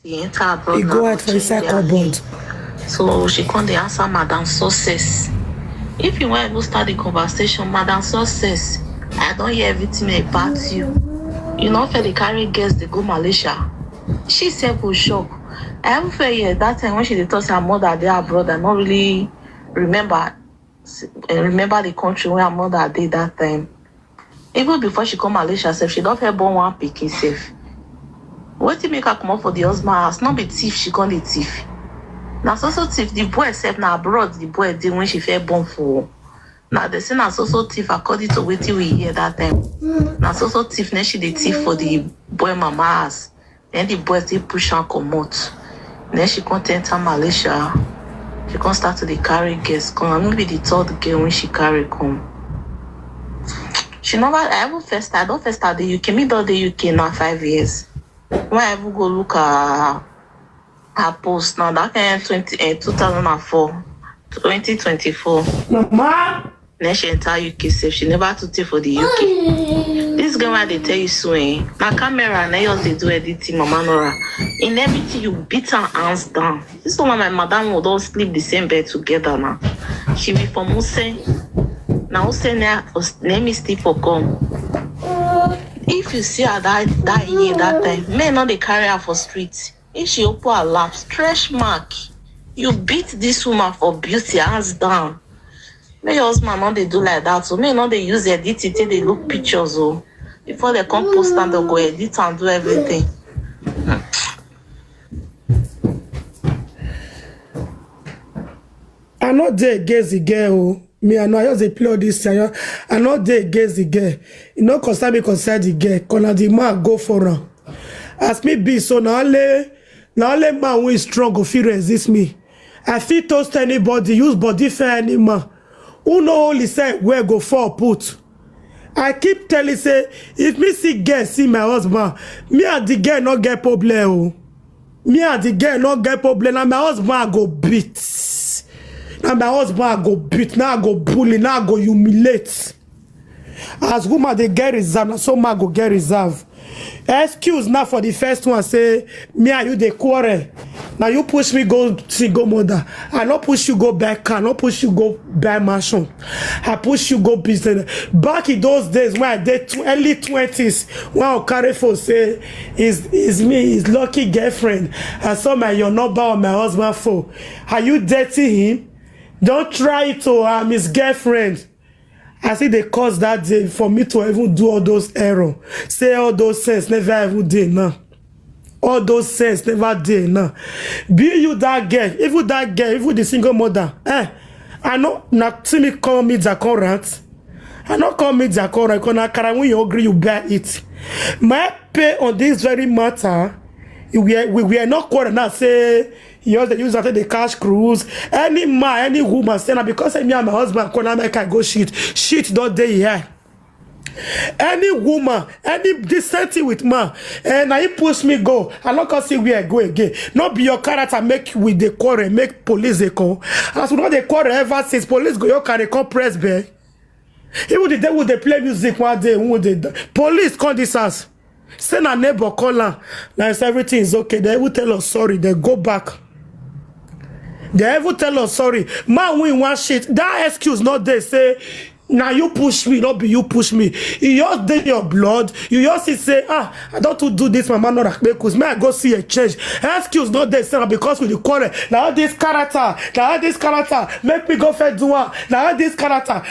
She enter abroad. He go out for inside cupboard. So she come dey answer Madam Success. If you want to start the conversation, Madam Success, I don't hear everything about you. You know, for the carry guests, they go Malaysia. She said for shock. I haven't felt yet that time when she told her mother they abroad, I not really remember the country where her mother did that time. Even before she come Malaysia, she don't have born one pikin safe. What to make her come up for the husband house? Not be thief, she can't be thief. Now so thief, the boy said now abroad, the boy did when she fell born for. Now they say now so thief according to what we hear that time. Now so thief, then she the thief for the boy mama house. Then the boy still push and come out. Then she can't enter Malaysia. She can't start to the carry guests come. I'm gonna be the third girl when she carry come. She never I don't first start the UK. Me do the UK now 5 years. When I ever go look at her post now, that kind 2004, 2024. Mama. Then she enter UK safe. She never to take for the UK. This girl why they tell you so now camera now yours they do editing, Mama Nora. In everything you beat her hands down. This one my madam would all sleep the same bed together now. She be from Use. Now Use name is sleep for come. If you see her that year, that time, men not they carry her for streets. If she open her lap, stretch mark. You beat this woman for beauty, hands down. May your husband not they do like that. So may not they use edit till they look pictures. Oh, before they come post and they'll go edit and do everything. I not there against the girl. Me, I know I just play all this. I not there against the girl. You know, concern me concern the girl. Cause the man go for her. As me be so now only man who is strong go feel resist me. I feel toast anybody, use body for any man. Who know only say where go for put. I keep telling say if me see girl see my husband, me and the girl not get problem. Oh. Me and the girl not get problem. And my husband go beat. And my husband go beat, now I go bully, now I go humiliate. As woman they get reserved, now so man go get reserved. Excuse now for the first one, say, me and you they quarrel. Now you push me go single mother. I not push you go back car, not push you go buy mansion. I push you go business. Back in those days when I did early 20s, when I carry for say, is me, his lucky girlfriend. I saw your number on my husband phone. Are you dating him? Don't try to his girlfriend. I see they cause that day for me to even do all those errors. Say all those sense never even did now. All those sense never did now. Be you that girl, even that girl, even the single mother. I know not see me call me the current. I not call me the current because when you agree you bear it. My pay on this very matter. We are not quarrel now say you use after the cash cruise. Any man, any woman say now because me and my husband can make I go shit don't day here. Any woman, any decent with man, and now he push me go. I not gonna see where I go again. Not be your character make with the quarrel, make police they call. As we know the quarrel ever since police go your carry come press bell. Even the day would they play music one day, police call this house. Send a neighbor call her. Now everything is okay. They will tell us sorry. They go back. They will tell us sorry. Man, we want shit. That excuse not they say. Now you push me, not be you push me. You just did your blood. You just say, I don't do this, mama not because may I go see a change. Excuse not they say because with the quarrel. Now this character make me go for do one. Now this character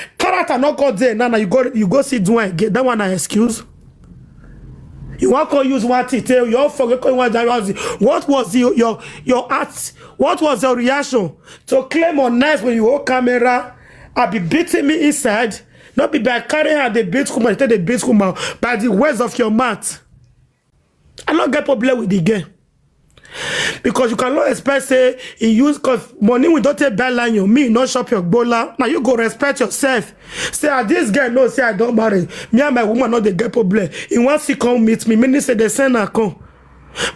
not go there. Now you go see do one again. That one I excuse. You want to use one detail, you all forget what was your act? What was your reaction to claim on nice when you hold camera? I be beating me inside, not be by carrying her the beat woman, the beat woman by the words of your mouth. I don't get problem with the game. Because you cannot expect say he use cause money we don't take bad line you me not shop your bola. Now you go respect yourself. Say this guy no say I don't marry. Me and my woman not they get problem. He wants to come meet me. Many say they send her come.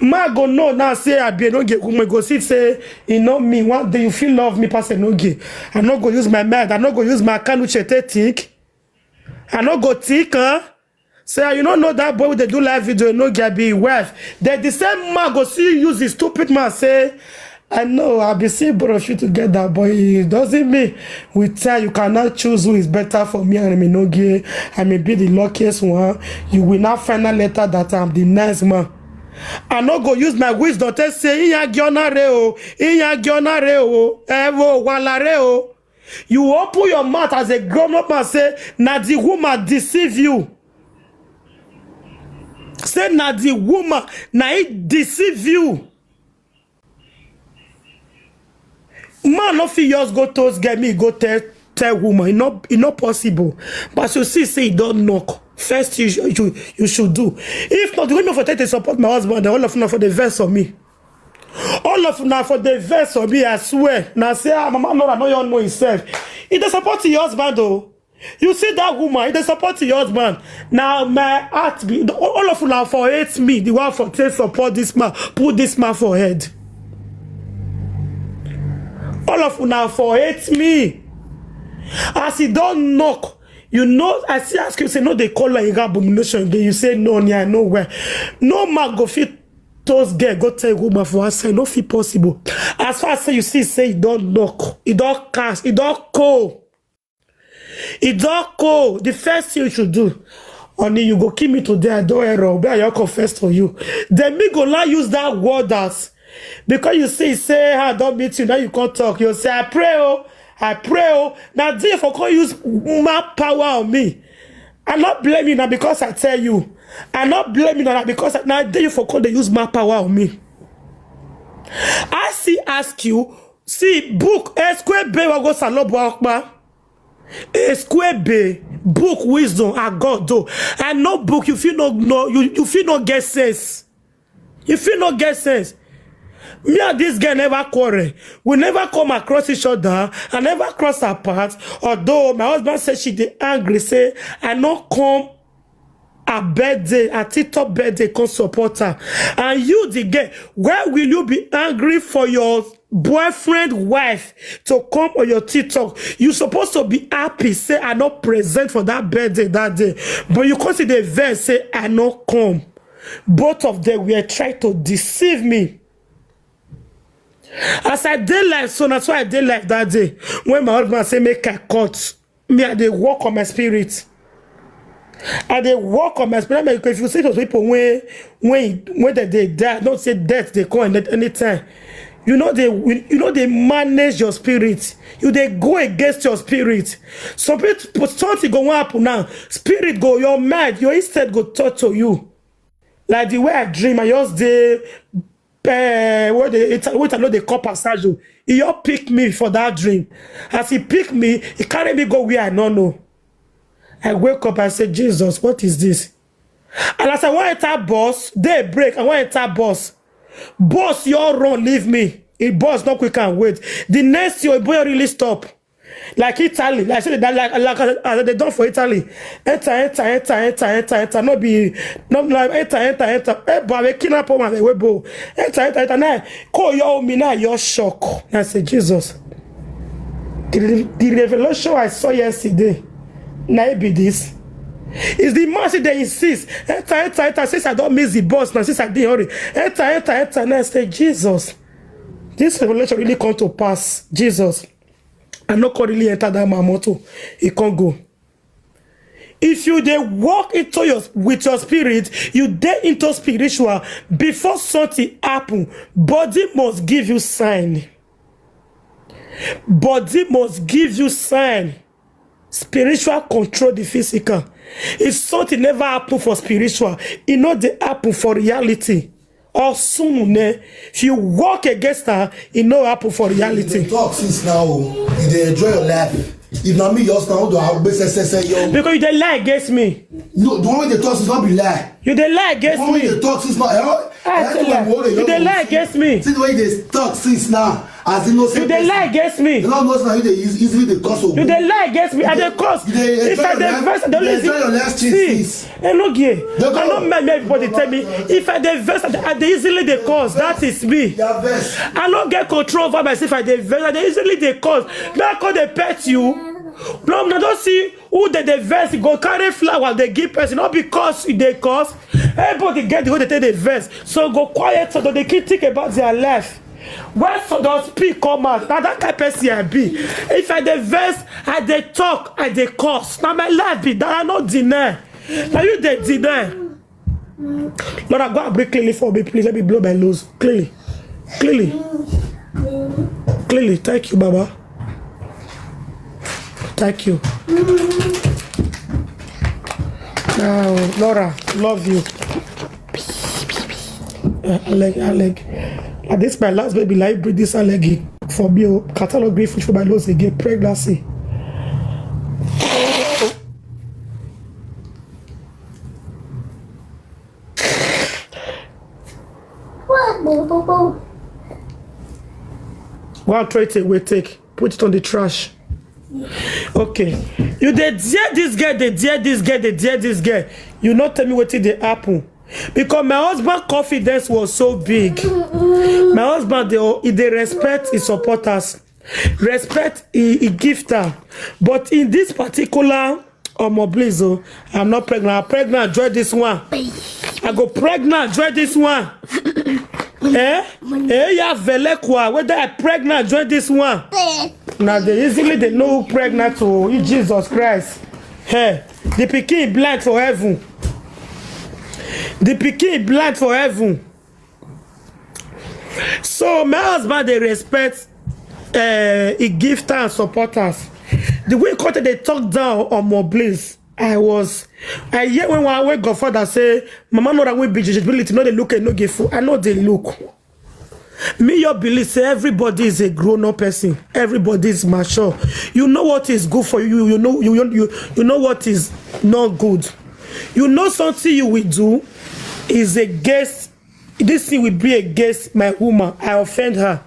Ma go no now say I be Enogie woman go see say you know me one day you feel love me pass Enogie. I not go use my mind. I not go use my account which I think. I not go think Say, you don't know that boy with the do live video, no get be wife. Then the same man go see you use his stupid man say, I know, I'll be seeing both of you together, but it doesn't mean we tell you cannot choose who is better for me and Enogie. I may be the luckiest one. You will not find a letter that I'm the nice man. I no go use my wisdom to say, Wahala. You open your mouth as a grown-up and say, na the woman deceive you. Say, na the woman, na it deceive you. Man, no fit just go toast get me, go tell woman. It's not possible. But you see, say, don't knock. First, you should do. If not, the women for take to support my husband, all of them for the verse of me. All of now for the verse of me, I swear. Now say, mama, no, I know you know himself. It does support your husband, though. You see that woman, it does support your husband. Now, my heart, all of you now for hate me, the one for take support this man, put this man for head. All of you now for hate me. As he don't knock, you know, I see ask you, say, no, they call her abomination again. You say, no, yeah, nowhere. No man go fit. Those girls go tell a woman for us, say no fit possible. As far as say you see, say it don't knock, it don't cast, it don't call. It don't call. The first thing you should do, only you go kill me today, I don't error, but I confess for you. Then me go not use that word as because you say I don't meet you, now you can't talk. You say I pray, oh. Now therefore can't use my power on me. I'm not blaming you now because I tell you. I'm not blaming that because now you forgot they use my power on me. I see ask you, see book square bay wa go salobo square bay book wisdom I got though. And no book you feel no you feel not get sense. You feel not get sense. Me and this guy never quarrel. We never come across each other. I never cross our paths. Although my husband said she dey angry, say I not come a birthday, a TikTok birthday, come support her. And you, the girl, where will you be angry for your boyfriend, wife to come on your TikTok? You supposed to be happy, say I not present for that birthday that day. But you consider the verse, say I not come. Both of them were trying to deceive me. As I did life, so that's why I did life that day. When my husband say make a cut, me I dey walk on my spirit. I dey walk on my spirit. Because if you see those people when they die, don't say death they come at any time. You know they manage your spirit. They go against your spirit. Some people something go happen now. Spirit go your mind. Your instead go talk to you. Like the way I dream, I just dey. Where I know the call passage. He all pick me for that dream. As he pick me, he carry me go where I don't know. I wake up and say, Jesus, what is this? And as I want to enter bus, they break. I want to enter bus. Boss, you're wrong, leave me. It boss, not quick and wait. The next year, boy really stop. Like Italy, like they done for Italy. Enter. No be, no like enter. But we kidnap him and we go. Enter. Now, call your me now. You're shocked. I say, Jesus. The revelation I saw yesterday. Now it be this. It's the mercy they insist. Enter. Since I don't miss the bus now, since I didn't hurry. Enter. Now I say, Jesus. This revelation really come to pass. Jesus. I no can really enter that my motto. It can't go. If you dey walk into with your spirit, you dey into spiritual. Before something happen, body must give you sign. Body must give you sign. Spiritual control the physical. If something never happen for spiritual, it not dey happen for reality. Or soon, if you walk against her, it no happen for reality. You talk since now, you dey enjoy your life. If not me, just now, do I say yo? Because you dey lie against me. No, the one wey dey talk since not be lie. You dey lie against me. The one wey dey talk since not. You dey lie against me. See the way they talk since now, as you know. You dey lie against me. You know now you dey easily dey curse. You dey lie against me. I dey curse. If I dey verse, I don't listen. See, Enogie. I don't make everybody tell me. If I dey verse, I dey easily dey curse. That is me. I don't get control over myself. I dey verse, I dey easily dey curse. Now I call dey pet you. No, I don't see who the verse go carry flower they give person, not because they cause everybody get the way they take the verse. So go quiet so that they can think about their life. When so don't speak come out, now that kind of person I be. If I the verse, I they talk, I they curse. Now my life be that I not deny. Now you they deny. Lord, I go and break clearly for me, please. Let me blow my nose. Clearly. Thank you, Baba. Thank you. Now, Laura, love you. Aleg. And this my last baby life breed this Enogie for me. Catalog grief for my nose again. Pregnancy. One throw it away, take. Put it on the trash. Okay. You they dare this girl. You not tell me what did they happen. Because my husband's confidence was so big. My husband, they respect his supporters. Respect he gift her. But in this particular Blizo, I'm not pregnant. I'm pregnant, enjoy this one. I go pregnant, enjoy this one. Yeah, velekwa. Whether I pregnant, enjoy this one. Now they easily know who pregnant to Jesus Christ. Hey, the pikin blind for heaven. So my husband they respect he gift and support us. The way they talk down on my bliss, I hear when I wake Godfather say, Mama know that we be disability, no they look and no give food. I know they look. Me, your belief say everybody is a grown-up person. Everybody is mature. You know what is good for you. You know what is not good. You know something you will do is against this thing will be against my woman. I offend her.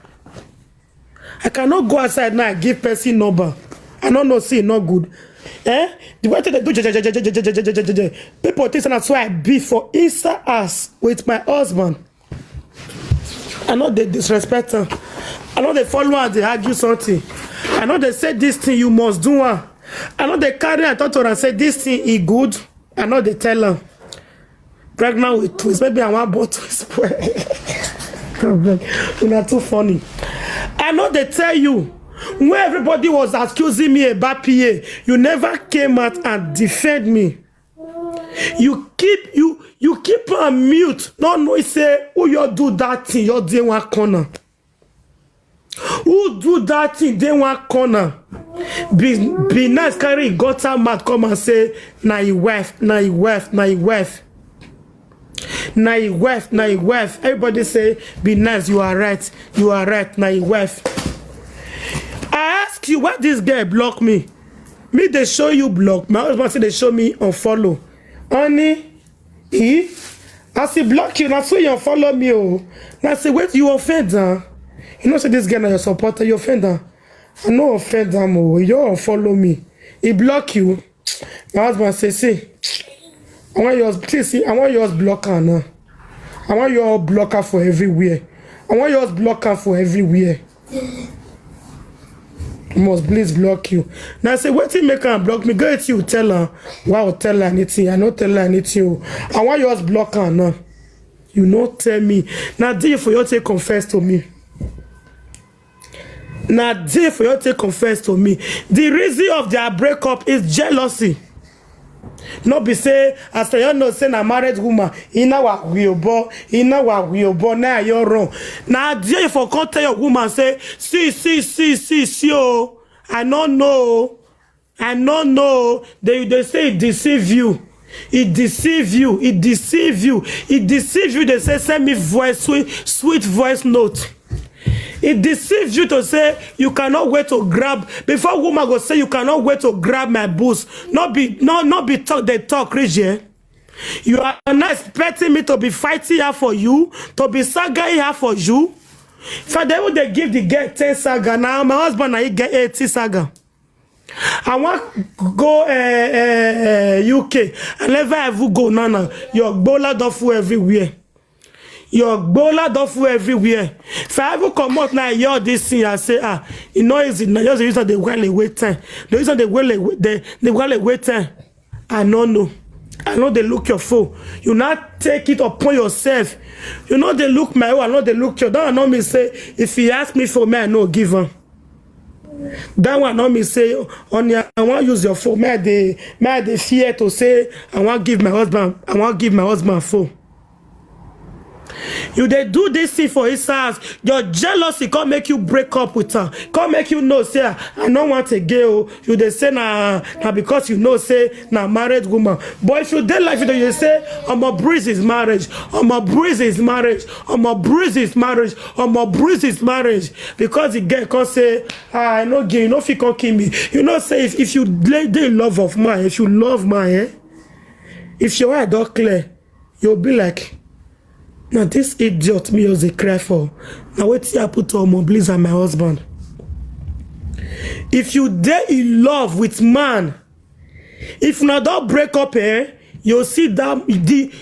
I cannot go outside now and give person number. I don't know, see, not good. The way they do, people think that's why I be for inside us with my husband. I know they disrespect her. I know they follow her, they argue something. I know they say this thing you must do her. I know they carry and talk to her and say this thing is good. I know they tell her. Pregnant with twins. Maybe I want both twins. You're not too funny. I know they tell you. When everybody was accusing me about PA, you never came out and defend me. You keep on mute. No, say who you do that thing, you do one corner. Who do that thing, they one corner. Be nice, carry gutter mouth, come and say, na your wife. Everybody say, be nice, you are right, na your wife. I ask you, why this guy block me? Me, they show you block. My husband say they show me unfollow. Honey, as he block you, now so you unfollow me. Oh, now say, wait, you offend her. You know, say this guy now your supporter, you offend her. I no offend her, oh, you unfollow me. He block you. My husband say, see, I want yours, please see, I want yours blocker now. I want your blocker for everywhere. Must please block you. Now say, what you make her block me? Go to you, tell her. Wow, tell her anything. I not tell her anything. I want yours block her now. You not tell me. Now dear for you to confess to me. The reason of their breakup is jealousy. Not be say, as you know, say a married woman, now you're wrong. Now, dear, if I can't tell your woman, say, see, oh, I don't know. They say it deceive you. They say, send me voice, sweet voice note. It deceives you to say you cannot wait to grab. Before woman go say you cannot wait to grab my boobs. Not be talk they talk, Reggie. You are not expecting me to be fighting here for you, to be saga here for you. For them they give the girl 10 saga. Now my husband I get 80 saga. I want go UK. I never ever go nana. Your bola dofu everywhere. Your bola don't fool everywhere. If I ever come out now, hear this thing, I say, you know, is it not just the reason they will wait time? The reason they will wait time. I don't know. I know they look your phone. You not take it upon yourself. You know they look my own. I know they look your. That one know me say, if he ask me for me, I know give him. That one know me say, on I want use your phone. May they fear to say, I want give my husband phone. You they do this thing for his house. Your jealousy can't make you break up with her. Can't make you know say I don't want a girl. You they say nah because you know say nah married woman. But if you dey like it, you say I'm a breeze is marriage. I'm a breeze is marriage. I'm a breeze is marriage. I'm a breeze is marriage. Because the girl can say I know gay. You know if you can't kill me. You know say if you lay the love of mine, if you love mine, if your eye don't clear, you'll be like. Now this idiot me was a cry for. Now what I put on my bliss and my husband. If you dare in love with man, if you don't break up you'll see that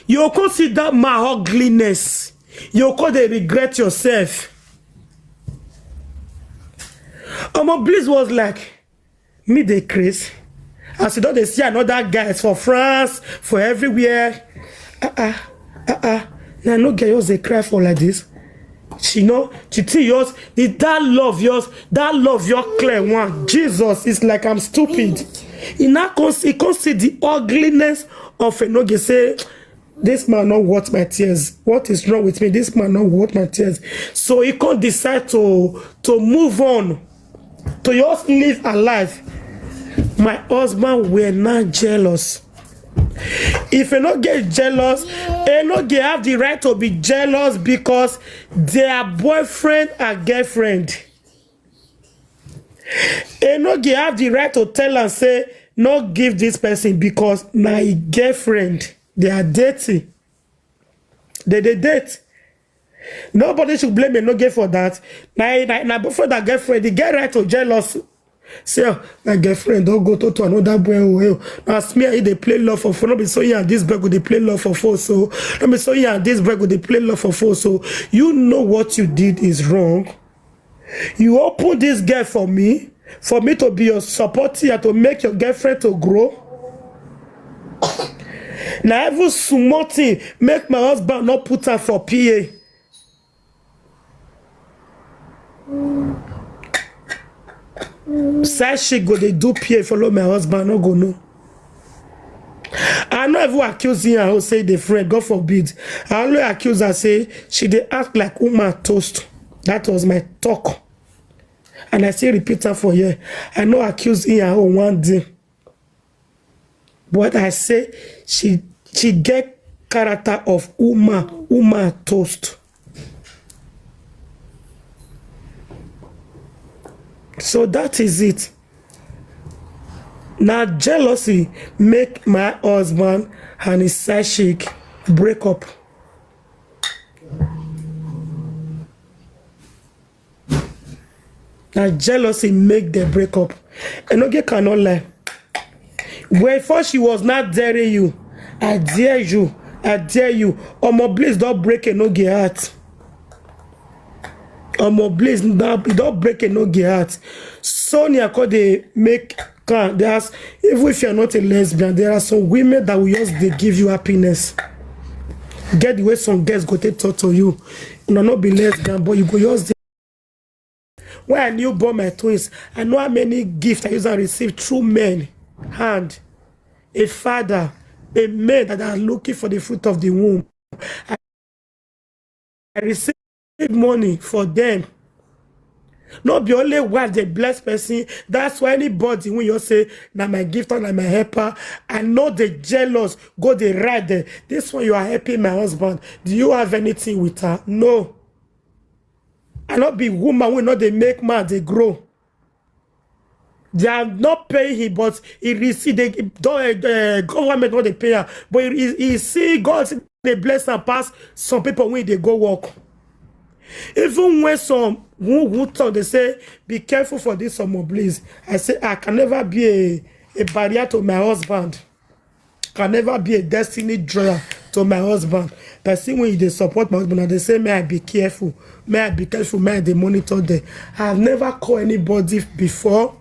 you can see that my ugliness. You can regret yourself. My bliss was like me they crazy. As you don't they see another guys for France, for everywhere. Now no girl yours they cry for like this. She know she tell yours that love yours, that love your clear one. Jesus is like I'm stupid. He can't see the ugliness of Enogie. Say this man not worth my tears. What is wrong with me? This man not worth my tears. So he can't decide to move on, to just live a life. My husband were not jealous. If you not get jealous, Enogie have the right to be jealous because they are boyfriend and girlfriend. Enogie have the right to tell and say, no give this person because my girlfriend. They are dating. They date. Nobody should blame Enogie for that. Now before that girlfriend, they get right to jealous. Say, my girlfriend don't go to another boy. Now smear they play love for phone. Not be so yeah, this boy go they play love for four. So not be so yeah, this boy go they play love for four. So you know what you did is wrong. You open this girl for me to be your supporter, to make your girlfriend to grow. Now every small thing make my husband not put her for PA. Say she go they do PA follow my husband, no go no. I know everyone accusing her who say the friend, God forbid. I only accuse her say she they act like woman toast. That was my talk. And I say repeat her for you. I know accusing her who one day. But I say she get character of woman toast. So that is it. Now jealousy make my husband and his side chick break up. Now jealousy make them break up. Enogie cannot lie. Before she was not daring you, I dare you. Omo please don't break Enogie heart. Please don't break Enogie heart. Sonia could they make there's even if you're not a lesbian, there are some women that will just they give you happiness. Get the way some girls go to talk to you. You know not be lesbian, but you go just when I knew born my twins, I know how many gifts I used to receive through men hand. A father, a man that are looking for the fruit of the womb. I received money for them. Not be only wife the blessed person. That's why anybody when you say na my gift or na my helper, I know they jealous. Go they right there. This one you are helping my husband. Do you have anything with her? No. I not be woman when not they make man they grow. They are not paying him, but he receive the government not they pay her. But he see God they bless and pass some people when they go work. Even when some who talk, they say, be careful for this some please. I say, I can never be a barrier to my husband. Can never be a destiny drawer to my husband. person when they support my husband and they say, may I be careful, may I be careful, may I they monitor them. I have never called anybody before.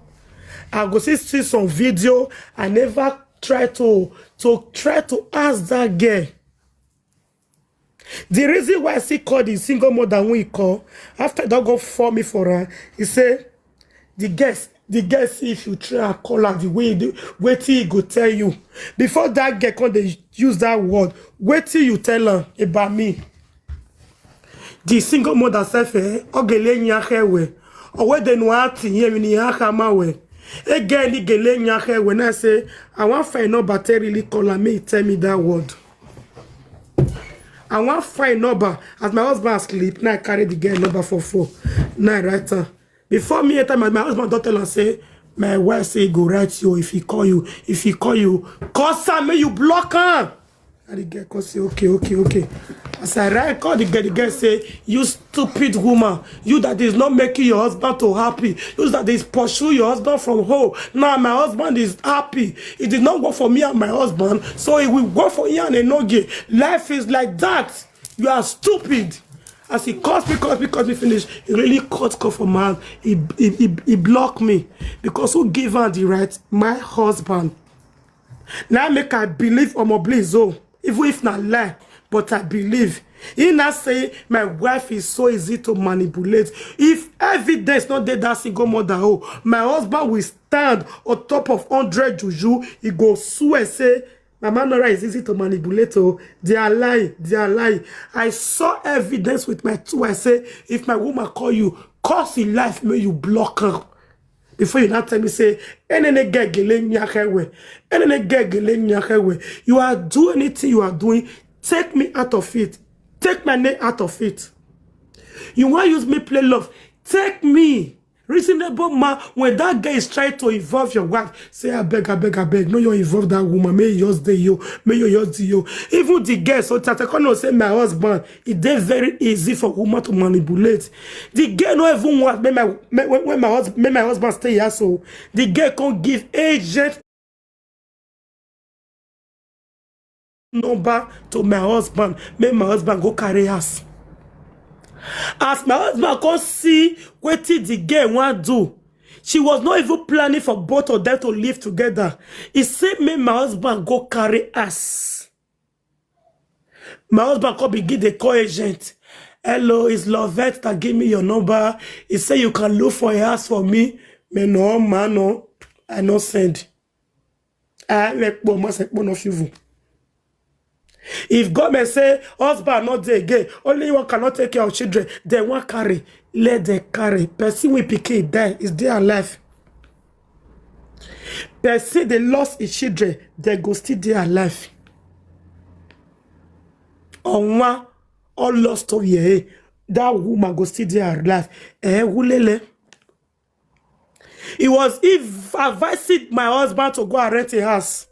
I go see some video. I never try to ask that girl. The reason why I see call the single mother when he call, after that go for me for her, he say, the guest see if you try and call her the way wait till he go tell you. Before that girl come they use that word, wait till you tell her about me. The single mother self ogele nyahewe. Or where they know ati here ni yakamawe. Again the gele nyahewe when I say I want find out but really call her me tell me that word. I want find number as my husband asleep. Now I carry the girl number for 4. Now I write her. Before me enter my husband don't tell her say my wife say go write you if he call you. If he call you, cause her may you block her. And the girl can say okay. As I write call the girl say you stupid woman. You that is not making your husband too happy. You that is pursue your husband from home. Now my husband is happy. It did not work for me and my husband, so it will work for you and Enogie. Life is like that. You are stupid. As he calls me finish, he really cut for my hand. He blocked me. Because who gave her the right? My husband. Now make I believe on my bliss, even if not lie, but I believe. He not say my wife is so easy to manipulate. If evidence not there that single mother, my husband will stand on top of 100 juju. He go sue and say, Mama Nora is easy to manipulate. They are lying. I saw evidence with my 2. I say, if my woman call you, cause in life, may you block her. Before you not tell me, say, you are doing anything you are doing, take me out of it. Take my name out of it. You want to use me play love, take me. Reasonable man, when that guy is trying to involve your wife, say, I beg. No, you involve that woman. May you use Deyooh. May you use Deyooh. Even the girl, so that I cannot say my husband, it is very easy for woman to manipulate. The girl no even want when my husband stay here, so the girl can't give agent number to my husband. Make my husband go carry us. As my husband can see what the girl want do, she was not even planning for both of them to live together. He said, "Make my husband go carry us." My husband can begin the call agent. Hello, it's Lovette that give me your number. He said you can look for a house for me. Me no, man, no, I no send. I like one of you. If government say husband not there again, only one cannot take care of children, then one carry, let them carry. Person we pick die is there alive. Person they lost his children, they go still there alive. On one all lost of year, that woman go still there alive. Wulele. It was if advising my husband to go and rent a house.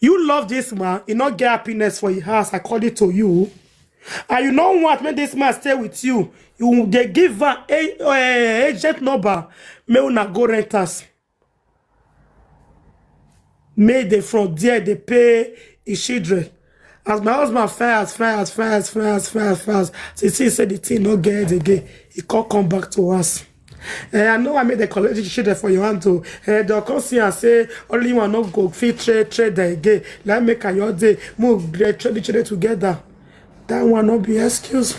You love this man, you not get happiness for your house according to you. And you don't want when this man stay with you. They give her agent number. May una go rent us. May they from there they pay his children. As my husband fast. So he said the thing not get it again. He can't come back to us. I know I made the college children for your hand to they'll come see and say only one not go fit trade again. Let me can your day move trade the children together. That one not be excuse.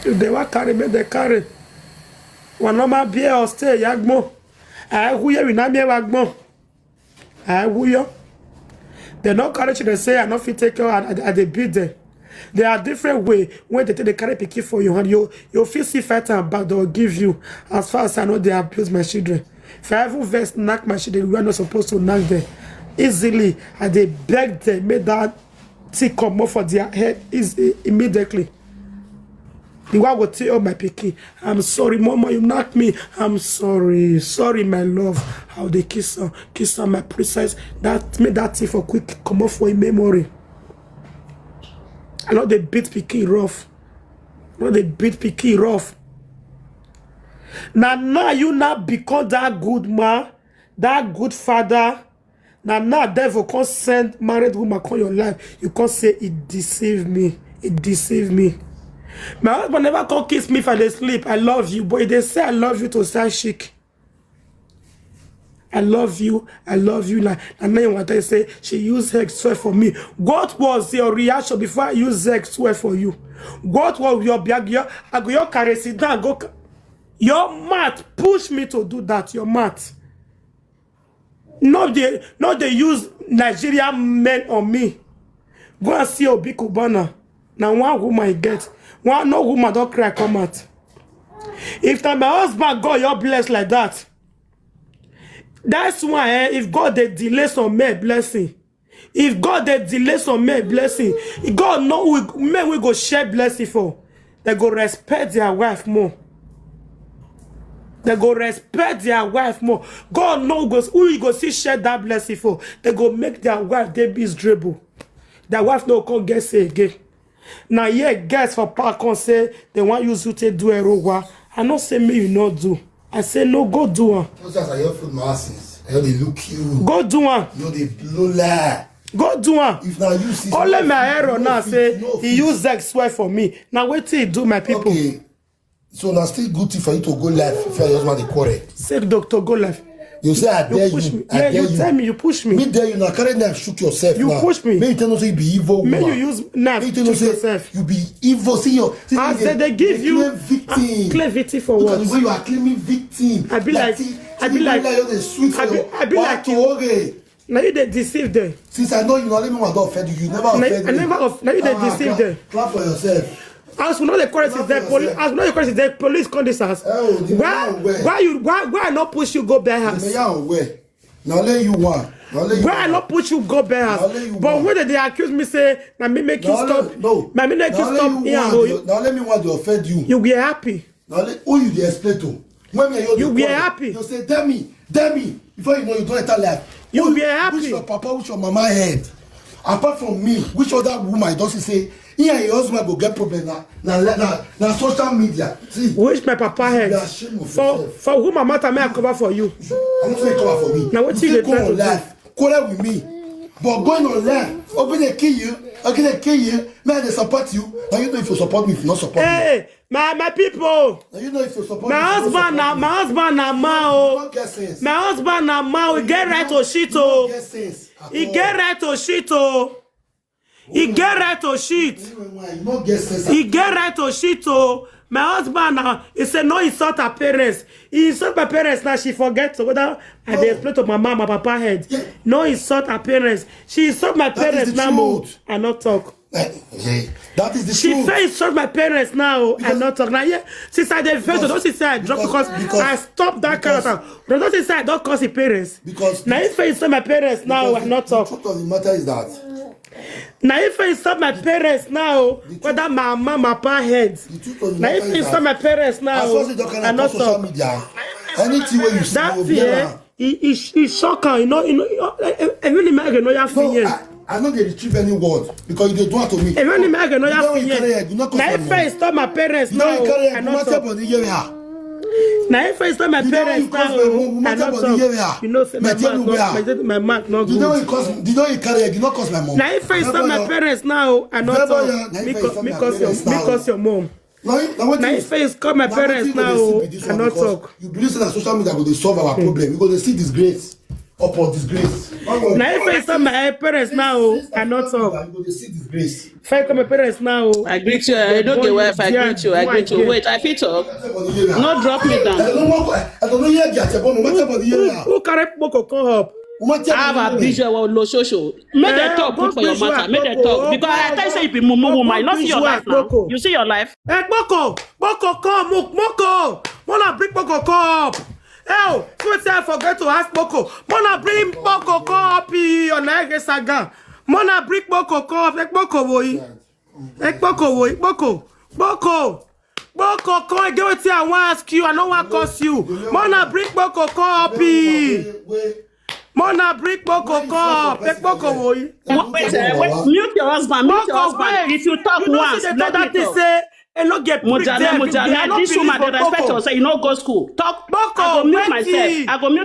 If they want carry, make they carry. One normal beer or stay yagmo. I who you not be wagmo. I who you. They not carry children say I not fit take care at the bid there. There are different ways when they take the carry picky for you and you feel see fight and back they'll give you. As far as I know they abuse my children. If I ever verse knock my children, we are not supposed to knock them easily and they beg them, make that thing come off for their head immediately. The one will tell my picky, I'm sorry, mama, you knocked me. I'm sorry, my love. How they kiss her, my princess. That made that thing for quick come off for a memory. I know they beat Picky rough. Now you not become that good man, that good father. Now devil can't send married woman on your life. You can't say it deceived me. It deceived me. My husband never come kiss me if I dey sleep. I love you, but they say I love you to sound chic. I love you. And then you want to say she used sex swear for me. What was your reaction before I used sex swear for you? What was your I go your carry sit down go. Your mat push me to do that. Your mat. Not they use Nigerian men on me. Go and see Obi Kubana. Now one woman I get. One no woman don't cry come out. If my husband God you're blessed like that. That's why if God they delay some men blessing. If God they delay some men blessing, God know men we go share blessing for. They go respect their wife more. They go respect their wife more. God knows who you go see share that blessing for. They go make their wife they be dribble. Their wife no come get say again. Now yeah, guys for park on say they want you to do a rowa. I not say me you not do. I say no, go do one. Those guys are your food masses. They look you. Go do one. You they blow lie. Go do one. If now you see only my hero now say he use sex swear for me. Now wait till he do my people. Okay. So now still good thing for you to go live if your husband dey quarrel. Say doctor go live. You say I dare push you. Me. Yeah, you tell me you push me. Me dare you now. Carry knife shoot yourself. You now. push me. May you tell us say you be evil woman. May you use knife shoot yourself. You be evil. See your. I said they give you victim. Claim victim for Look what? at the way you are claiming victim. I be like you. Now you they deceive them. Since I know you not let me want to offend you. You never offend me. I never now you they deceive them. Clap for yourself. As we know the correct is there, police. As we know the correct is there, police come this house. Why I not push you go bear house? Now let you one. Why I not push you go bear house? But when they accuse me say, now me make you stop. No. Now me make you stop here. Now let me want to offend you. You be happy. Now let who you dey explain to? When me you be happy. You say tell me. Before you know you don't enter life. You be happy. Which your papa, which your mama head? Apart from me, which other woman does say? Here your husband go get problem na social media. See, which my papa head? For who my matter may I cover for you? I'm not saying cover for me. Now what you go on life? Quarrel with me. But going on life, open they kill you, may they support you. Now you know if you support me, if you not support me. Hey, my people. Now you know if you support me. My husband na mao. My husband na mao. He get right to shit oh. He get right to shit oh. He get right to shit. He get right to shit oh. My husband now, he said no insult her parents. He insult my parents now, she forget so whether I dey explain to my mama, my papa head. Yeah. No insult her parents. She insult my parents now. I not talk. That is the she truth. She insult my parents now. I not talk. Now yeah, since I dey first, don't say I drop because I stopped that character. Don't say I don't cause the parents. Because now if I insult my parents now, I not talk. The truth of the matter is that. Now if I insult my parents now, whether my mama, my papa head. Now if I insult my parents now, I not talk. Anything where you see, that fear, he shock her. You know, even imagine no your fear. I know they retrieve any word because they do it to me. Even imagine no your fear. Now if I insult my parents now, I not talk. Now if I start my parents now, I not talk. You know, say my mouth not good. You know you carry, you not cause my mom. Now if I start my parents now, I not talk. Because your mom. Now if I call my parents now, I not talk. You believe that social media will solve our problem. You go to see disgrace upon disgrace. Now if I start my parents now, I not talk. You go to see disgrace. If I call my parents now, I greet you. I don't get wife. I greet you. Wait, I fit talk. No, drop me down. I don't know yet. Who carry Boko come up? I have a visual low social. Make them talk good for your matter. Make them talk. Because I tell you say you be mumu woman. You not see your life now. You see your life. Hey, Boko come, Boko. Wanna bring Boko come up? Hey, so say I forget to ask Boko. Wanna bring Boko come up on the saga. Wanna bring Boko come up? Like Boko boy. Like Boko boy. Boko, come and get what I want to ask you. I don't want to curse you. Wanna bring Boko come up? Mona bring Boko come. Take Boko boy. Wait, mute your husband. If you talk once, let that thing say. And not get Mujale, this woman they respect us. Say you no go school. Talk. Boko, I go mute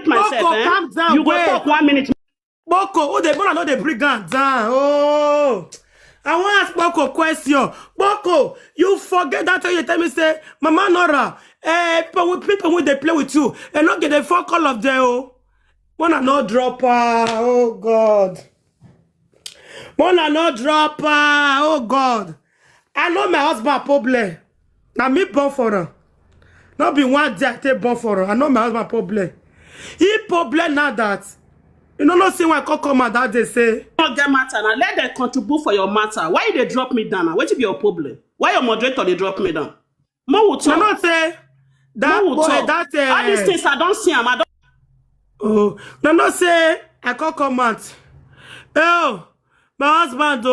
myself. Boko, calm down. You go talk 1 minute. Boko, oh they wanna know they bring down. Oh, I want to ask Boko a question. Boko, you forget that time you tell me, say, Mama Nora, people when they play with you, and not get the phone call of them, oh. Wanna not drop her, oh God. Wanna not drop her, oh God. I know my husband problem. Now me born for her. Not be one day I take born for her. I know my husband problem. He problem now that. You know, not see when I come out that they say. Not get matter now. Let them contribute for your matter. Why they drop me down? What is your problem? Why your moderator they drop me down? More will talk. No, not say that boy, that all these things I don't see them. I don't. Oh, no, not say I can't come out. Oh, my husband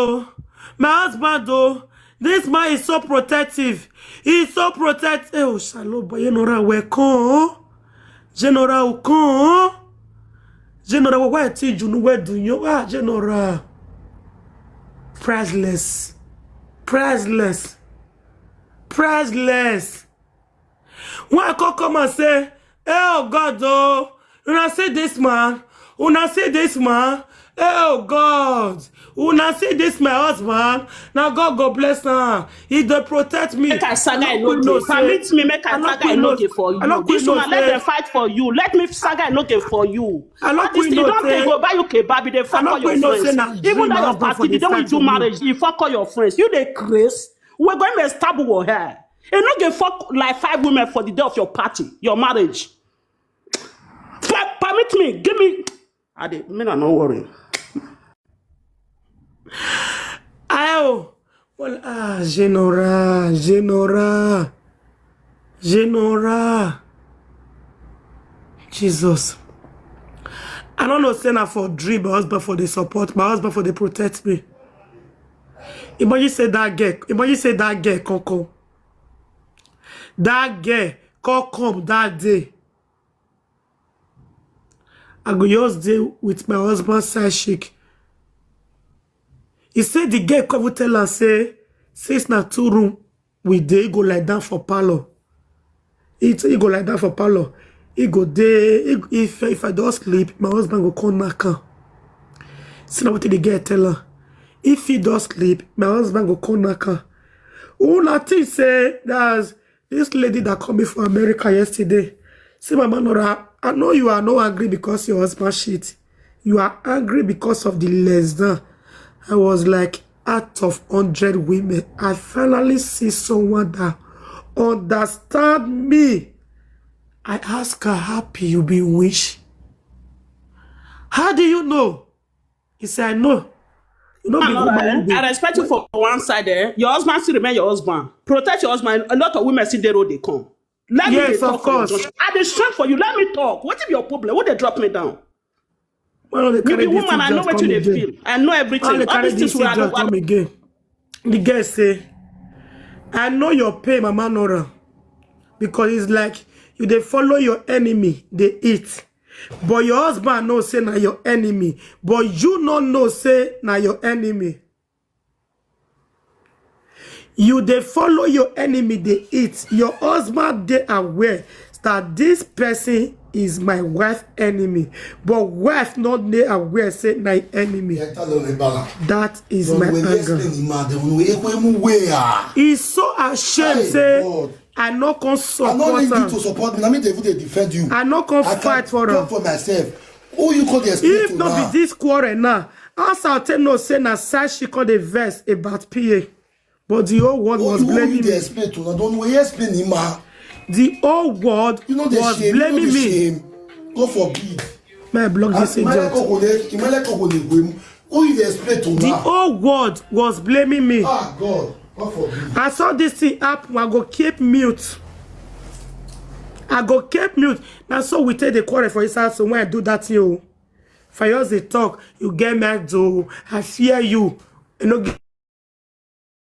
though. This man is so protective. He's so protective. Oh, shalom, boy, you know that we come. General come. General, why did you know where do you? Ah, General. Priceless. Priceless. Priceless. When I come and say, oh God, oh, when I see this man, oh God, when I see this my husband, now God go bless her. He dey protect me. Make I saga Enogie. Permit me make I saga Enogie for you. This woman let them fight for you. Let me saga Enogie for you. You don't take go buy you kebab, they fuck all your friends. Even though your party, they don't do marriage, you fuck all your friends. You dey craze. We're going to establish your hair. Enogie fuck like 5 women for the day of your party, your marriage. Permit me, give me. I no worry. Oh, well, Genora. Jesus. I don't know, say for dream, my husband for the support, my husband for the protect me. Imagine say that girl, Coco. That girl, come that day. I go just deal with my husband's side chick. He said the girl come tell her say, since na 2 room we dey, go lie down for parlor. He go lie down for parlor. He go there. If I don't sleep, my husband go come knock her. See now what the girl tell her. If he don't sleep, my husband go come knock her. Oh, nothing say that's this lady that come from America yesterday. See, my man, Nora, I know you are not angry because your husband shit. You are angry because of the less than. I was like, out of 100 women, I finally see someone that understand me. I ask her, happy you be wish. How do you know? He said, I know. You know, I respect you for one side there. Your husband still remain your husband. Protect your husband. A lot of women see the road they come. Let me talk. Of course. I dey strength for you. Let me talk. What is your problem? What they drop me down? Well, you be woman, I know what you feel. I know everything. All these things will come again. The girl say, I know your pain, Mama Nora. Because it's like you they follow your enemy, they eat. But your husband no say na your enemy. But you no say na your enemy. You they follow your enemy, they eat. Your husband they aware that this person is my wife's enemy. But wife not they aware say my enemy. That is my anger. He's so ashamed say God. I not can support him. I not need you to support me. I mean they defend you. I not can fight for him. For myself. Oh, you call the if not be this quarrel now, as I'll tell no say na side she call the verse about PA. But the whole world was blaming me. The whole world was blaming me. God forbid. My blog this The whole world was blaming me. Ah, God. God forbid. I saw this thing happen. I go keep mute. Now so we take the quarrel for his house. So when I do that, you, if I use the talk, you get mad. I fear you. You know.